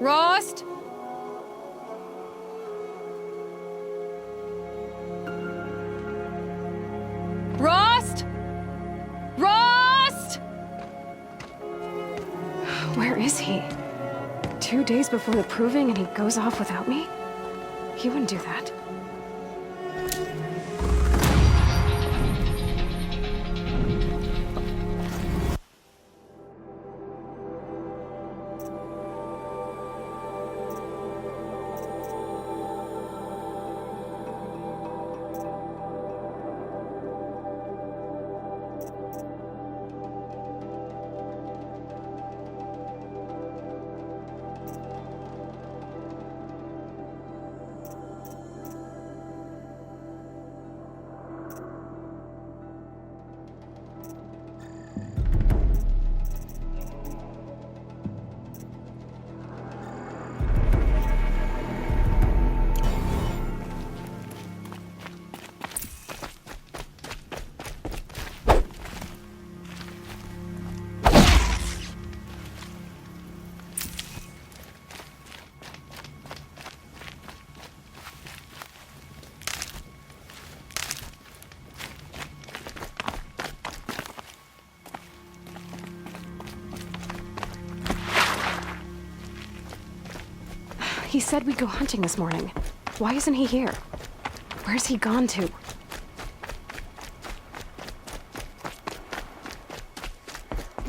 Rost? Rost? Rost? Where is he? 2 days before the proving and he goes off without me? He wouldn't do that. He said we'd go hunting this morning. Why isn't he here? Where's he gone to?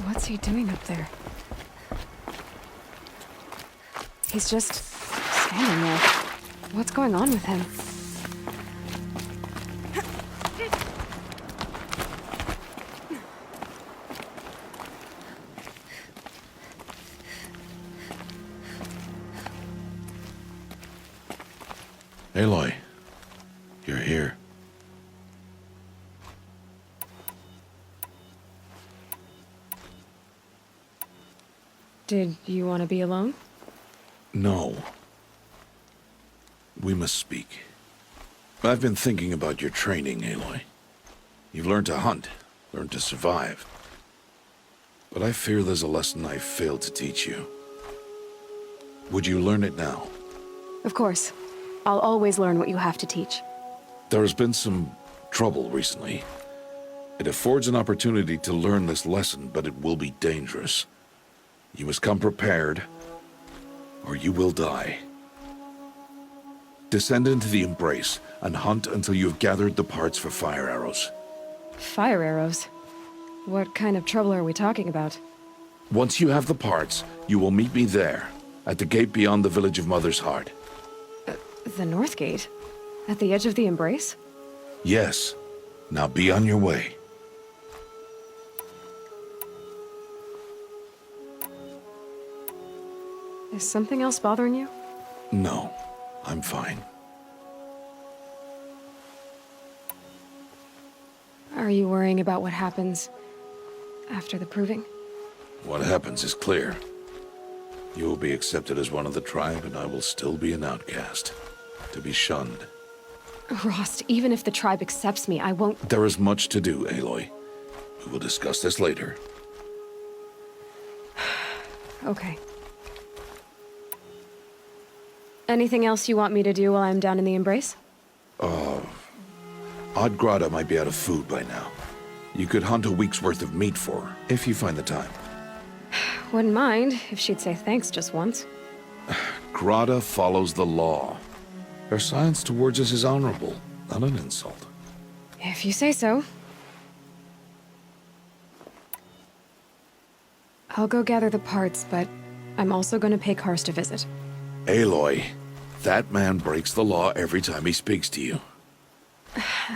What's he doing up there? He's just standing there. What's going on with him? Aloy, you're here. Did you want to be alone? No. We must speak. I've been thinking about your training, Aloy. You've learned to hunt, learned to survive. But I fear there's a lesson I failed to teach you. Would you learn it now? Of course. I'll always learn what you have to teach. There has been some trouble recently. It affords an opportunity to learn this lesson, but it will be dangerous. You must come prepared, or you will die. Descend into the Embrace and hunt until you have gathered the parts for fire arrows. Fire arrows? What kind of trouble are we talking about? Once you have the parts, you will meet me there, at the gate beyond the village of Mother's Heart. The North Gate? At the edge of the Embrace? Yes. Now be on your way. Is something else bothering you? No, I'm fine. Are you worrying about what happens after the proving? What happens is clear. You will be accepted as one of the tribe, and I will still be an outcast. To be shunned. Rost, even if the tribe accepts me, I won't— There is much to do, Aloy. We will discuss this later. Okay. Anything else you want me to do while I'm down in the Embrace? Odd Grata might be out of food by now. You could hunt a week's worth of meat for her, if you find the time. Wouldn't mind if she'd say thanks just once. Grata follows the law. Her science towards us is honorable, not an insult. If you say so. I'll go gather the parts, but I'm also going to pay Karst a visit. Aloy, that man breaks the law every time he speaks to you.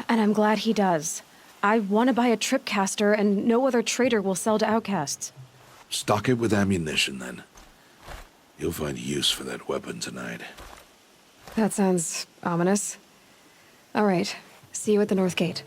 And I'm glad he does. I want to buy a tripcaster, and no other trader will sell to outcasts. Stock it with ammunition, then. You'll find use for that weapon tonight. That sounds ominous. All right. See you at the North Gate.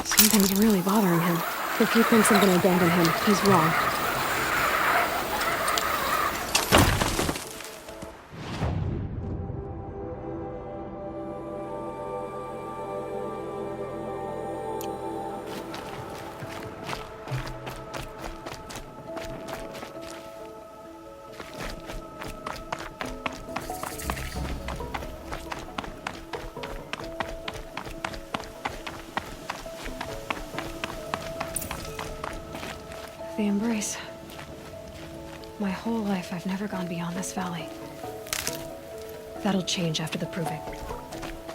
Something's really bothering him. If he thinks I'm gonna abandon him, he's wrong. the embrace. My whole life, I've never gone beyond this valley. That'll change after the proving.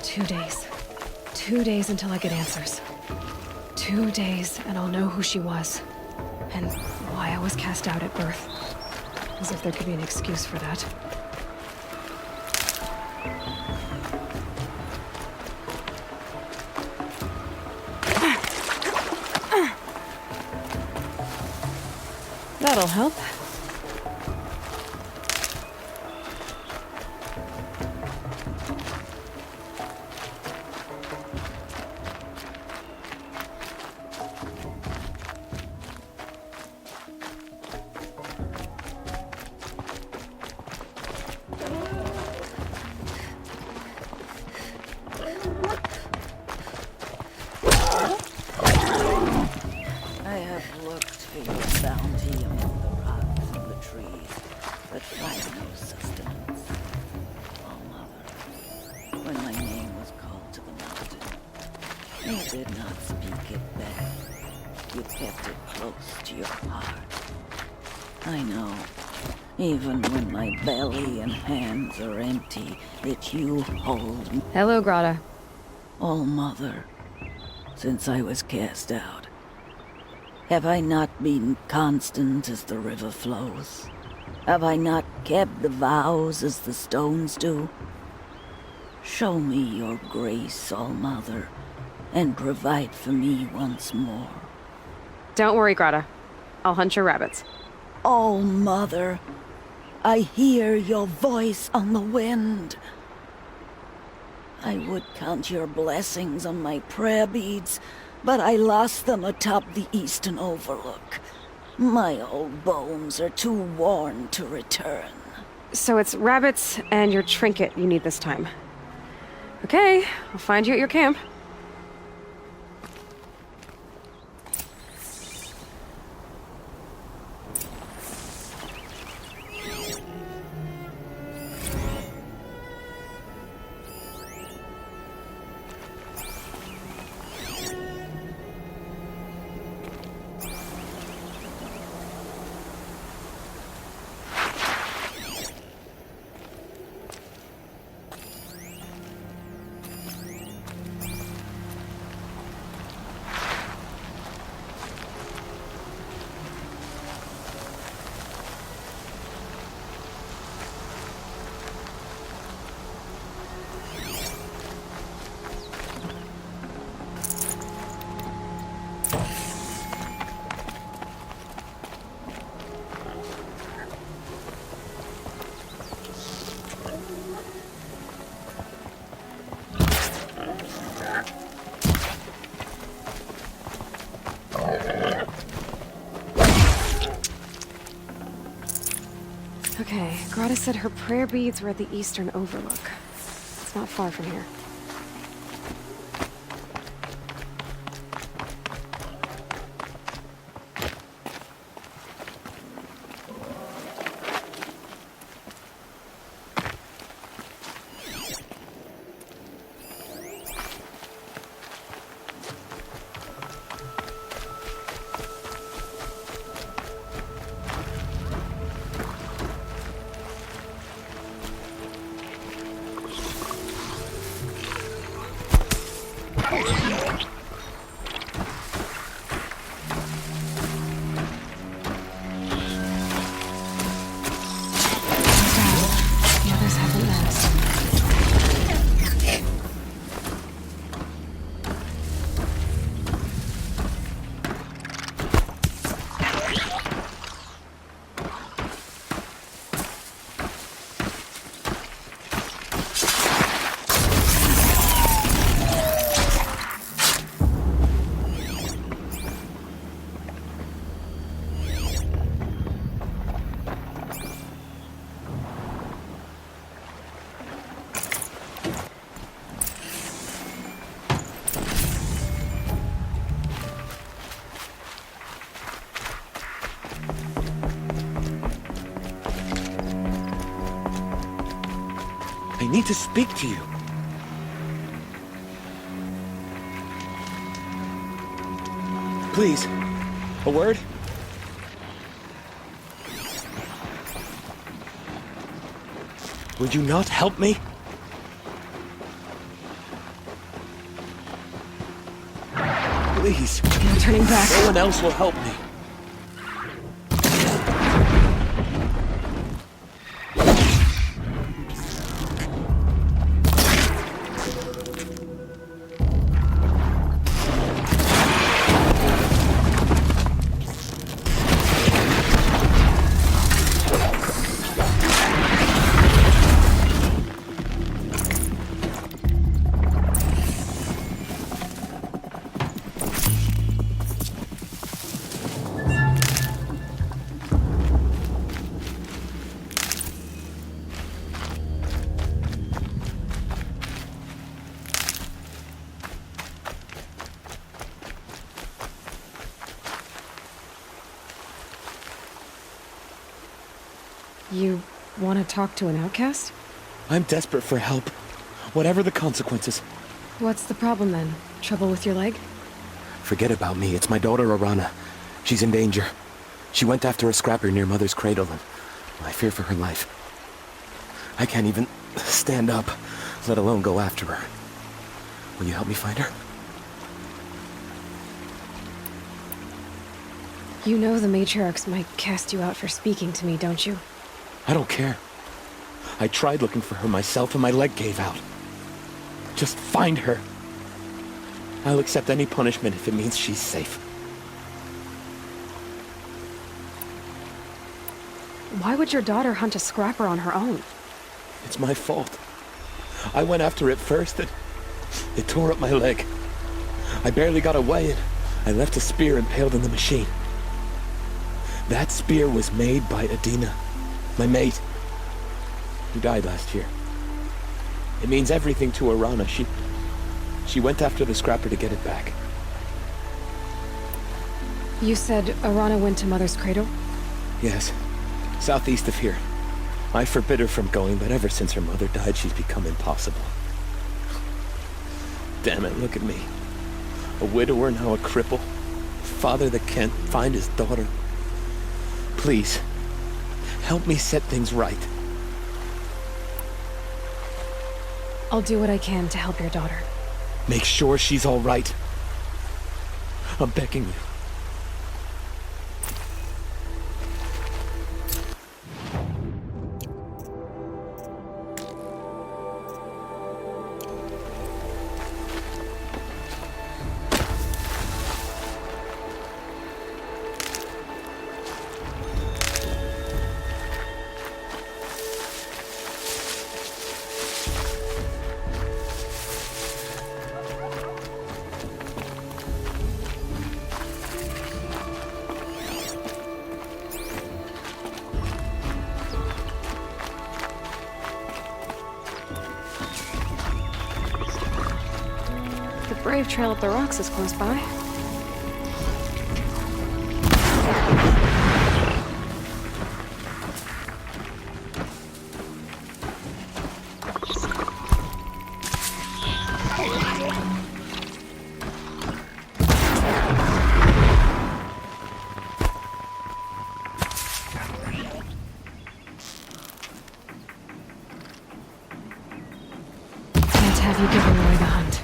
2 days. 2 days until I get answers. 2 days, and I'll know who she was. And why I was cast out at birth. As if there could be an excuse for that. That'll help. I have looked for your bounty among the rocks and the trees, but find no sustenance. Oh, Mother, when my name was called to the mountain, you did not speak it back. You kept it close to your heart. I know, even when my belly and hands are empty, that you hold me. Hello, Grata. Oh, Mother, since I was cast out, have I not been constant as the river flows? Have I not kept the vows as the stones do? Show me your grace, All-Mother, and provide for me once more. Don't worry, Grata. I'll hunt your rabbits. All-Mother, I hear your voice on the wind. I would count your blessings on my prayer beads, but I lost them atop the eastern overlook. My old bones are too worn to return. So it's rabbits and your trinket you need this time. Okay, I'll find you at your camp. Okay, Grata said her prayer beads were at the eastern overlook. It's not far from here. The others haven't noticed. I need to speak to you. Please, a word? Would you not help me? Please. No turning back. No one else will help me. You want to talk to an outcast? I'm desperate for help. Whatever the consequences. What's the problem then? Trouble with your leg? Forget about me. It's my daughter, Arana. She's in danger. She went after a scrapper near Mother's cradle, and I fear for her life. I can't even stand up, let alone go after her. Will you help me find her? You know the matriarchs might cast you out for speaking to me, don't you? I don't care. I tried looking for her myself and my leg gave out. Just find her. I'll accept any punishment if it means she's safe. Why would your daughter hunt a scrapper on her own? It's my fault. I went after it first and it tore up my leg. I barely got away and I left a spear impaled in the machine. That spear was made by Adina, my mate, who died last year. It means everything to Arana. She went after the scrapper to get it back. You said Arana went to Mother's cradle? Yes, southeast of here. I forbid her from going, but ever since her mother died, she's become impossible. Damn it, look at me. A widower, now a cripple. Father that can't find his daughter. Please, help me set things right. I'll do what I can to help your daughter. Make sure she's all right. I'm begging you. The Brave Trail up the rocks is close by. Can't have you giving away the hunt.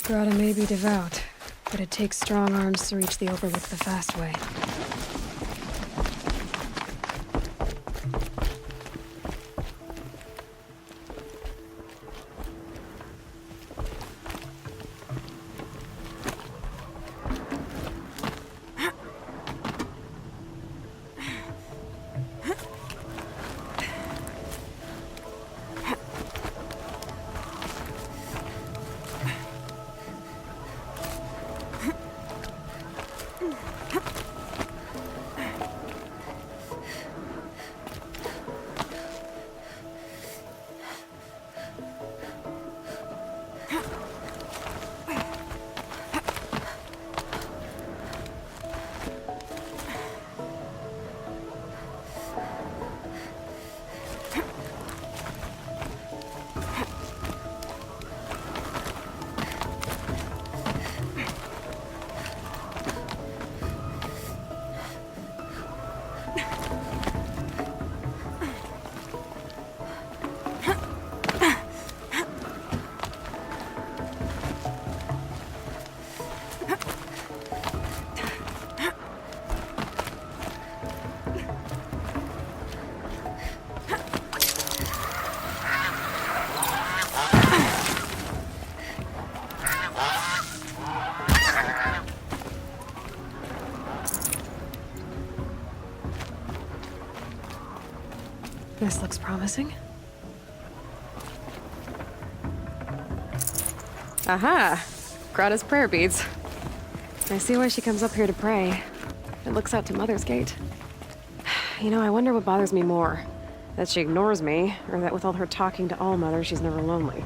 Grata may be devout, but it takes strong arms to reach the overlook the fast way. This looks promising. Aha! Grata's prayer beads. I see why she comes up here to pray. It looks out to Mother's Gate. You know, I wonder what bothers me more. That she ignores me, or that with all her talking to All-Mother, she's never lonely.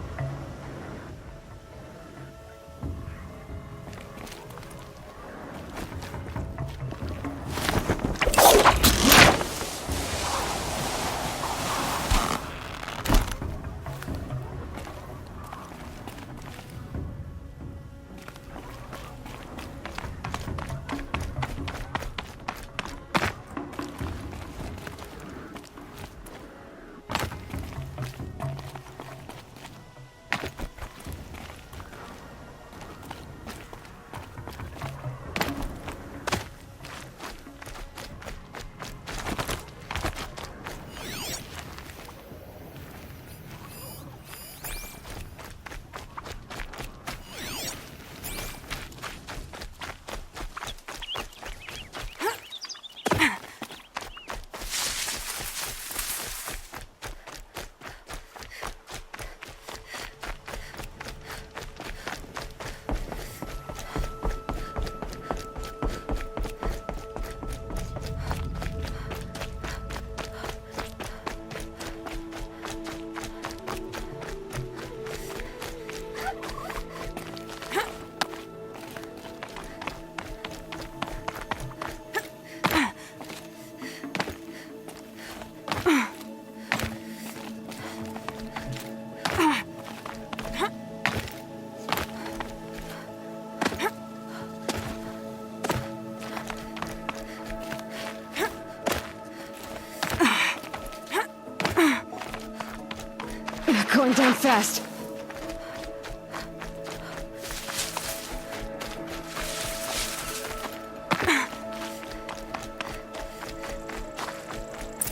Going down fast.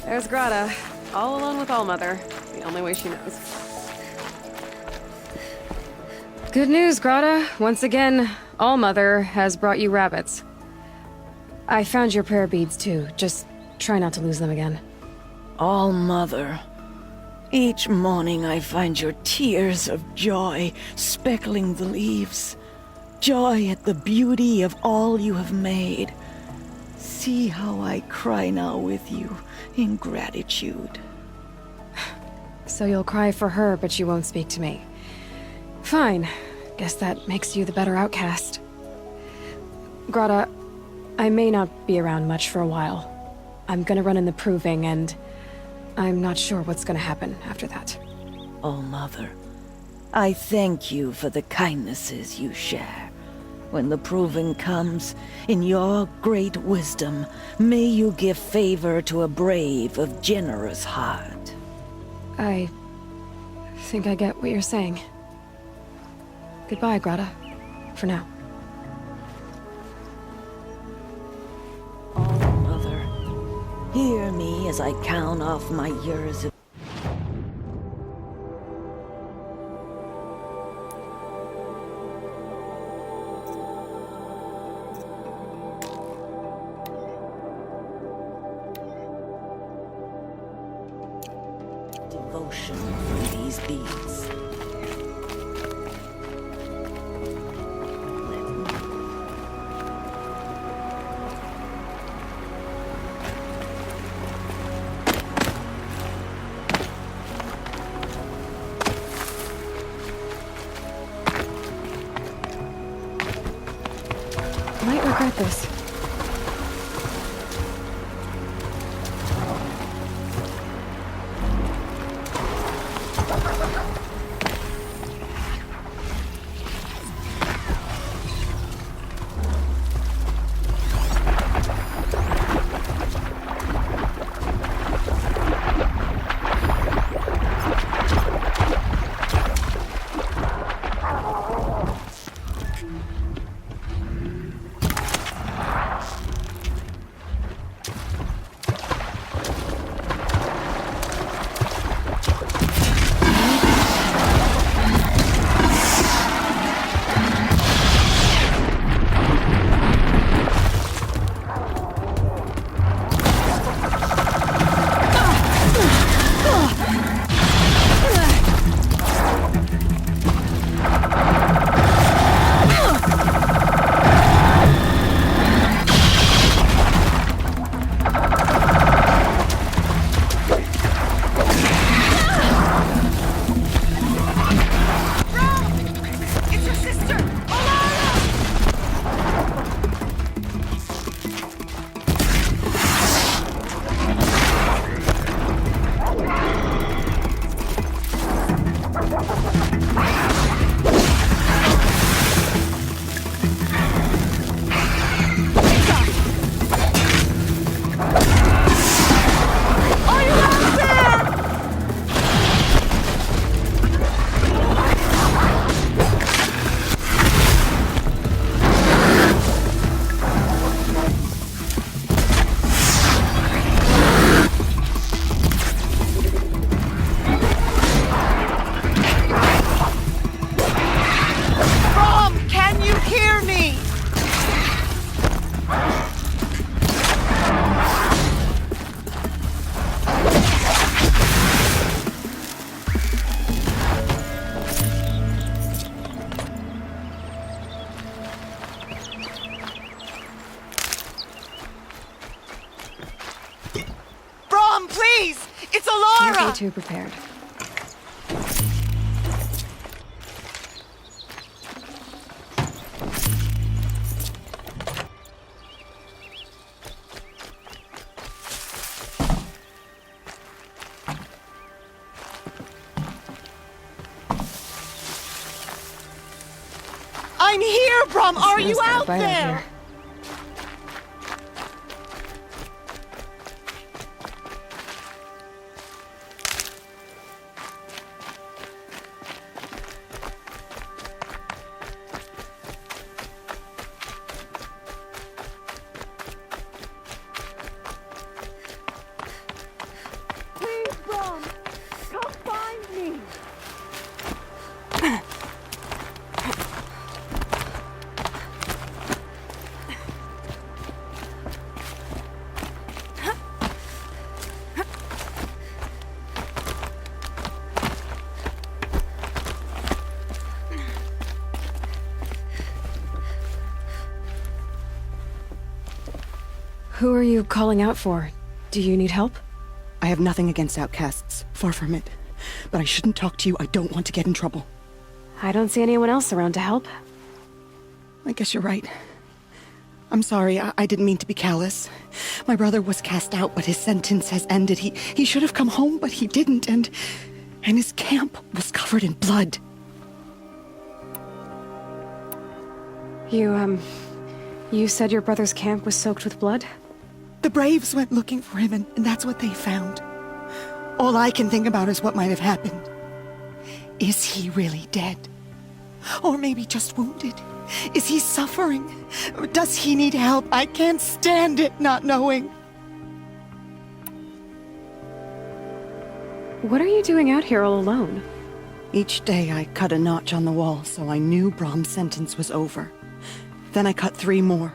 There's Grata, all alone with All-Mother, the only way she knows. Good news, Grata. Once again, All-Mother has brought you rabbits. I found your prayer beads too. Just try not to lose them again. All-Mother. Each morning I find your tears of joy speckling the leaves. Joy at the beauty of all you have made. See how I cry now with you in gratitude. So you'll cry for her, but you won't speak to me. Fine. Guess that makes you the better outcast. Grata, I may not be around much for a while. I'm gonna run in the proving, and I'm not sure what's gonna happen after that. All-Mother, I thank you for the kindnesses you share. When the proving comes, in your great wisdom, may you give favor to a brave of generous heart. I think I get what you're saying. Goodbye, Grata. For now. All-Mother, hear me as I count off my years of devotion for these beads. Might regret this. Stay too prepared. I'm here, Brom! Are you Smells like a out bite there? here. Please, Brom! Come find me! Who are you calling out for? Do you need help? I have nothing against outcasts. Far from it. But I shouldn't talk to you. I don't want to get in trouble. I don't see anyone else around to help. I guess you're right. I'm sorry. I didn't mean to be callous. My brother was cast out, but his sentence has ended. He should have come home, but he didn't, and his camp was covered in blood. You said your brother's camp was soaked with blood? The Braves went looking for him, and that's what they found. All I can think about is what might have happened. Is he really dead? Or maybe just wounded? Is he suffering? Does he need help? I can't stand it not knowing. What are you doing out here all alone? Each day I cut a notch on the wall, so I knew Brom's sentence was over. Then I cut 3 more,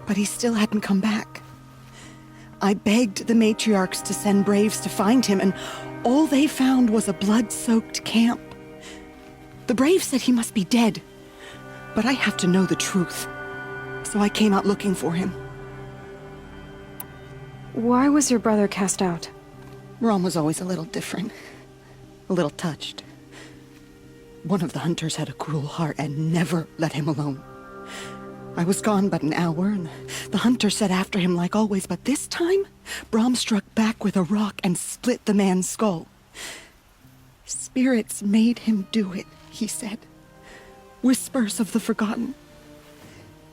but he still hadn't come back. I begged the matriarchs to send Braves to find him, and all they found was a blood-soaked camp. The Braves said he must be dead, but I have to know the truth. So I came out looking for him. Why was your brother cast out? Brom was always a little different, a little touched. One of the hunters had a cruel heart and never let him alone. I was gone but an hour, and the hunter set after him like always, but this time, Brom struck back with a rock and split the man's skull. Spirits made him do it, he said. Whispers of the forgotten.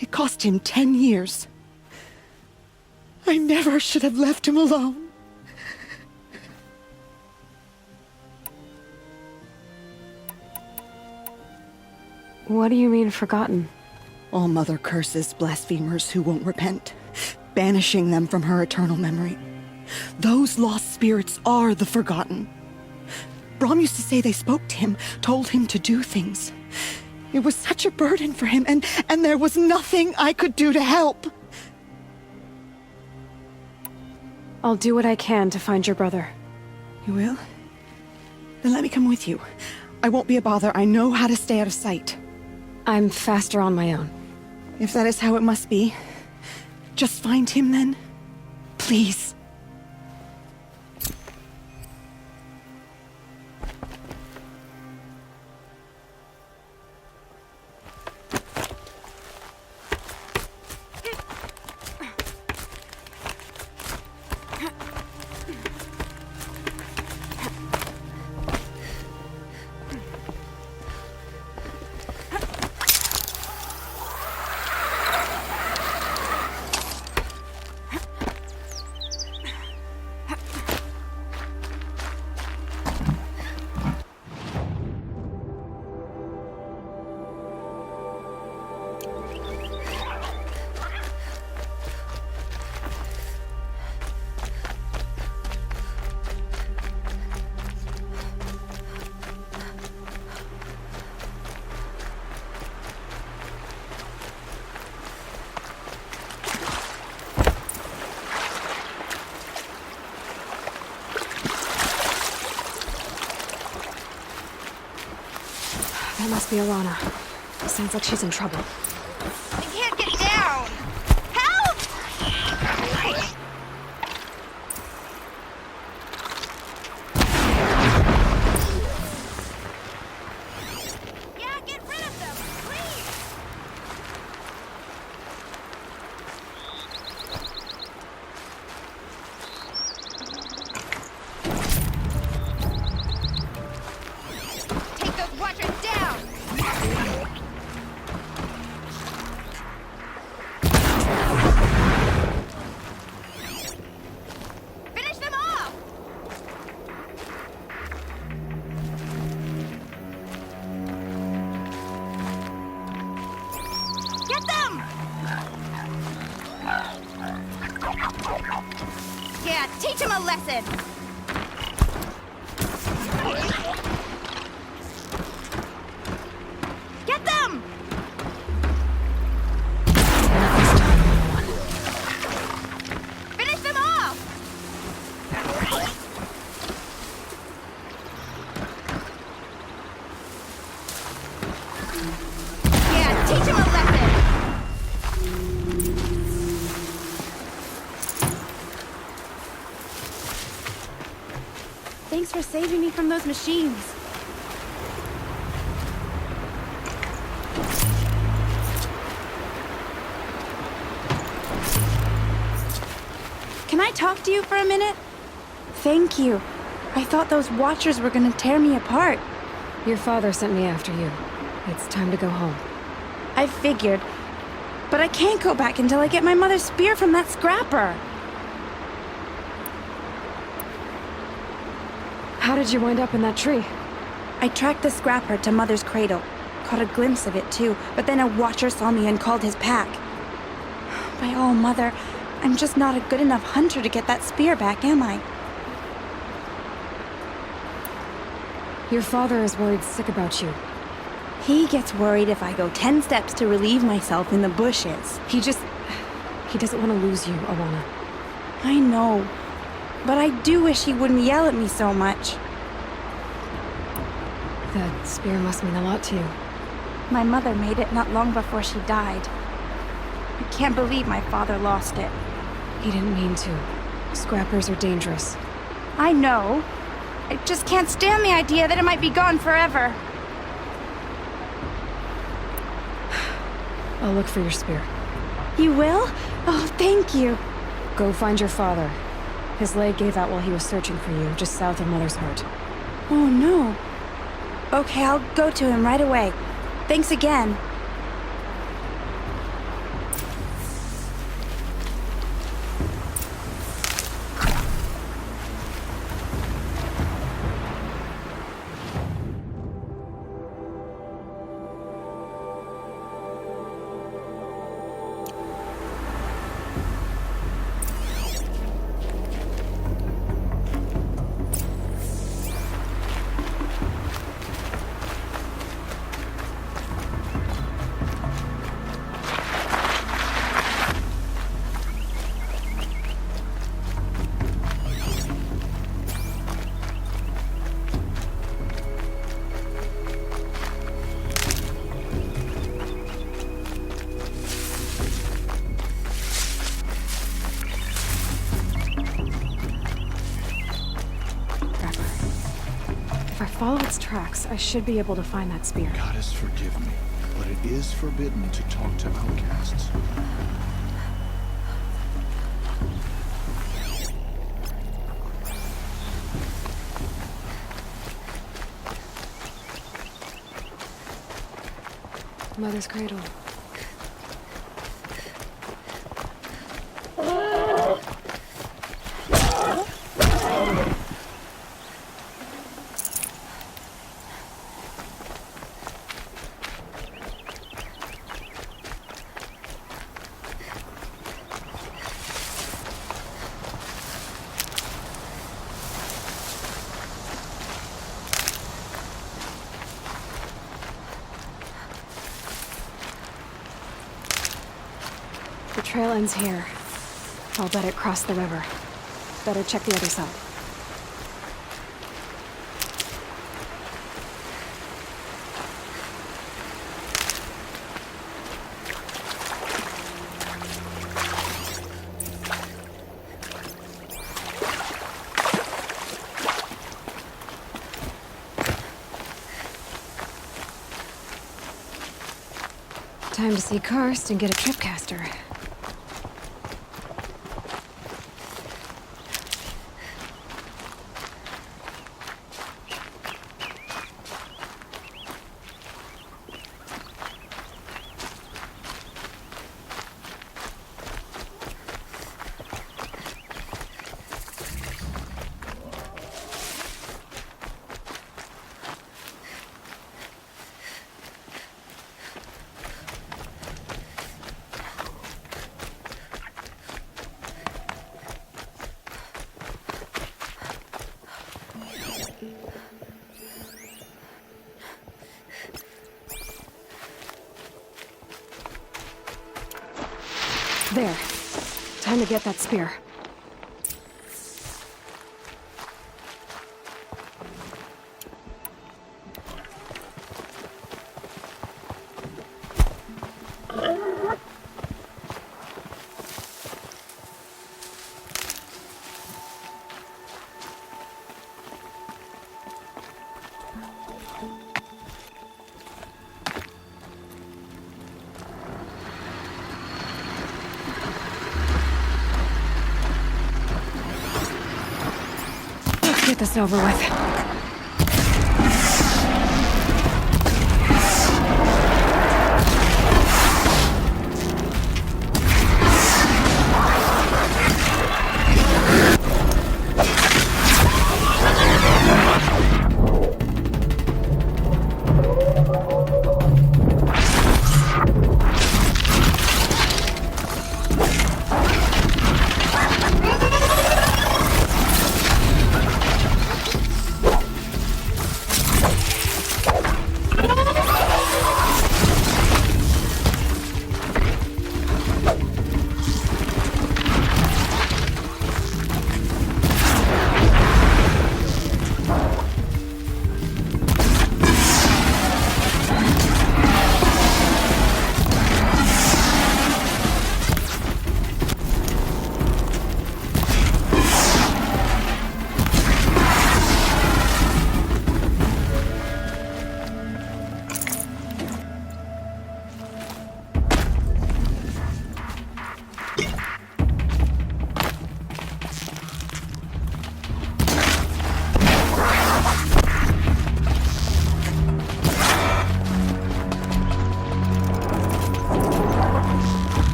It cost him 10 years. I never should have left him alone. What do you mean, forgotten? All Mother curses blasphemers who won't repent, banishing them from her eternal memory. Those lost spirits are the forgotten. Brom used to say they spoke to him, told him to do things. It was such a burden for him, and there was nothing I could do to help. I'll do what I can to find your brother. You will? Then let me come with you. I won't be a bother. I know how to stay out of sight. I'm faster on my own. If that is how it must be, just find him then. Please. That must be Alana. Sounds like she's in trouble. I can't get down! Help! Yeah, teach him a lesson! Get them! Finish them off! Yeah, teach him a lesson! Thanks for saving me from those machines. Can I talk to you for a minute? Thank you. I thought those Watchers were gonna tear me apart. Your father sent me after you. It's time to go home. I figured. But I can't go back until I get my mother's spear from that scrapper. How did you wind up in that tree? I tracked the scrapper to Mother's cradle. Caught a glimpse of it too, but then a Watcher saw me and called his pack. By all, Mother, I'm just not a good enough hunter to get that spear back, am I? Your father is worried sick about you. He gets worried if I go 10 steps to relieve myself in the bushes. He doesn't want to lose you, Alana. I know, but I do wish he wouldn't yell at me so much. That spear must mean a lot to you. My mother made it not long before she died. I can't believe my father lost it. He didn't mean to. Scrappers are dangerous. I know. I just can't stand the idea that it might be gone forever. I'll look for your spear. You will? Oh, thank you. Go find your father. His leg gave out while he was searching for you, just south of Mother's Heart. Oh, no. Okay, I'll go to him right away. Thanks again. If I follow its tracks, I should be able to find that spear. Goddess, forgive me, but it is forbidden to talk to outcasts. Mother's cradle. The trail ends here. I'll bet it crossed the river. Better check the other side. Time to see Karst and get a tripcaster. There. Time to get that spear. Let's get this over with.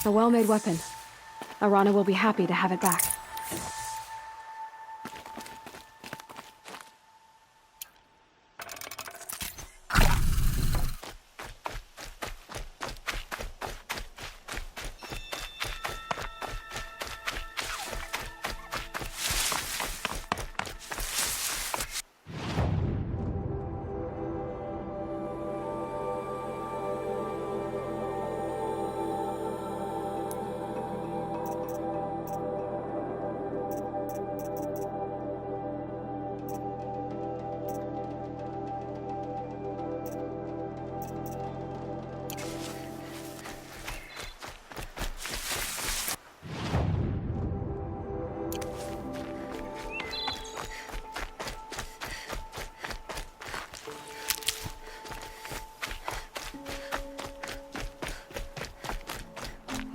A well-made weapon. Arana will be happy to have it back.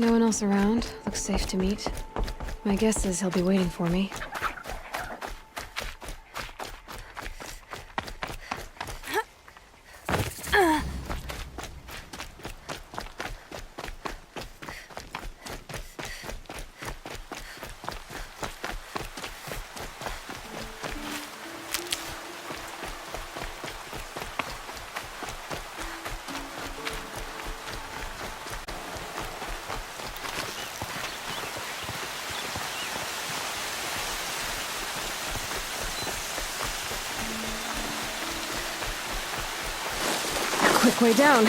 No one else around. Looks safe to meet. My guess is he'll be waiting for me. Quick way down.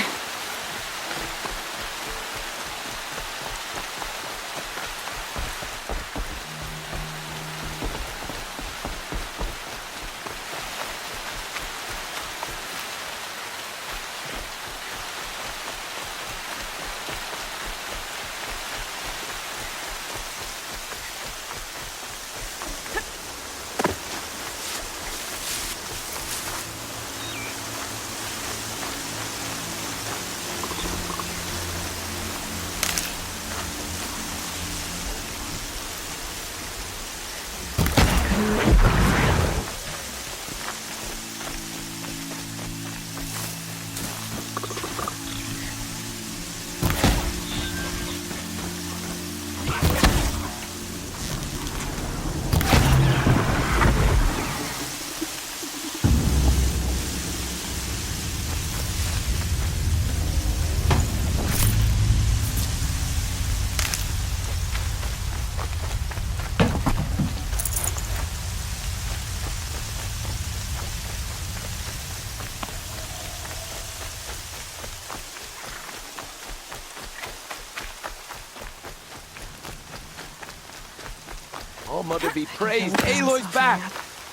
Oh, Mother be praised. Aloy's back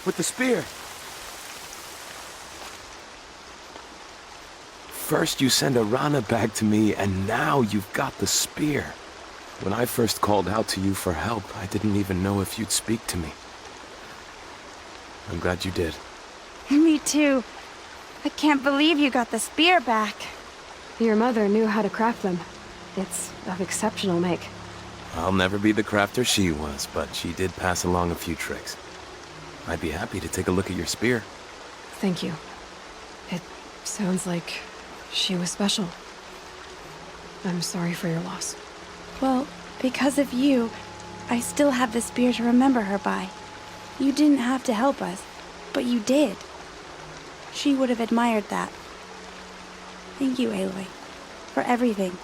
with the spear. First you send a Rana back to me, and now you've got the spear. When I first called out to you for help, I didn't even know if you'd speak to me. I'm glad you did. Me too. I can't believe you got the spear back. Your mother knew how to craft them. It's of exceptional make. I'll never be the crafter she was, but she did pass along a few tricks. I'd be happy to take a look at your spear. Thank you. It sounds like she was special. I'm sorry for your loss. Well, because of you, I still have the spear to remember her by. You didn't have to help us, but you did. She would have admired that. Thank you, Aloy, for everything.